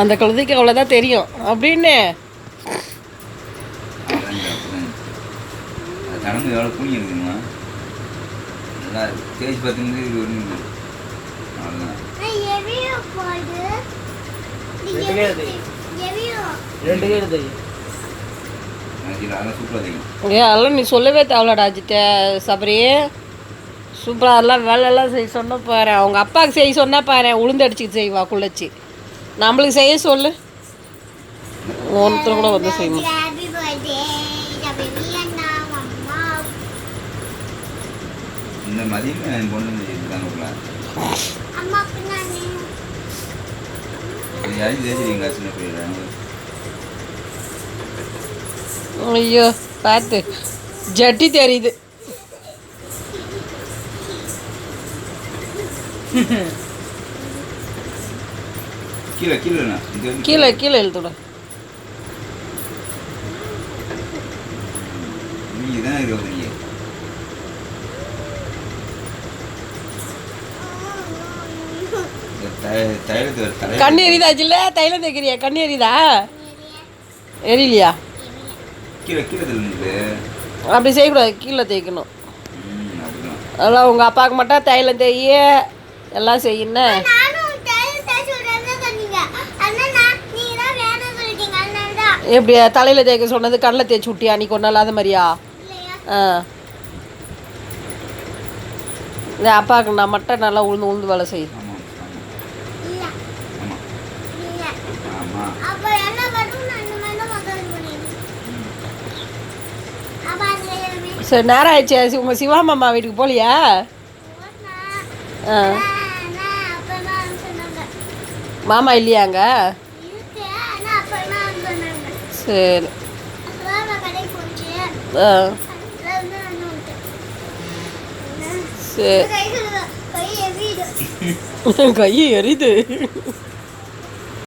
அந்த குழந்தைக்கு அவ்வளோதான் தெரியும் அப்படின்னு. கடந்து எவ்வளோ கூலி இருக்குதுமா, நல்லா தேய்ச்சி பார்த்துருந்து இது ஒன்று அவ்வளோதான். அதெல்லாம் நீ சொல்லவே தேவலடா அஜித்த சபரி. சூப்பராக எல்லாம் வேலையெல்லாம் செய்ய சொன்ன பாரு. அவங்க அப்பாவுக்கு செய்ய சொன்னா பாரு, உளுந்து அடிச்சுட்டு செய்வா குள்ளச்சி. நம்மளுக்கு செய்ய சொல்லு, ஒருத்தர் கூட வந்து செய்யணும். இந்த மதியம் பொண்ணு இருக்காங்க சின்ன பிள்ளைங்க. ஐயோ பார்த்து ஜட்டி தெரியுது. கீழே கீழே கீழே கீழே எழுத்துட. நீங்கள் தான் இருக்கிறீங்க. கண்ணு எரியுதாச்சுல்ல, தைலம் தேய்க்கிறியா? கண்ணு எரியுதா? எரியலையா? கீழே கீழே அப்படி செய்யக்கூடாது, கீழே தேய்க்கணும். அதெல்லாம் உங்கள் அப்பாவுக்கு மட்டும் தைலம் தேய்ய எல்லாம் செய்யணும். எப்படியா தலையில் தேய்க்க சொன்னது கண்ணில் தேய்ச்சி விட்டியா நீ கொண்டாலும் அது மாதிரியா? இந்த அப்பாவுக்கு நான் மட்டும் நல்லா உளுந்து உளுந்து வேலை செய்யும். சரி நேரம் ஆயிடுச்சு. உங்கள் சிவா மாமா வீட்டுக்கு போகலையா? மாமா இல்லையாங்க? சரி சரி கை எரியுது.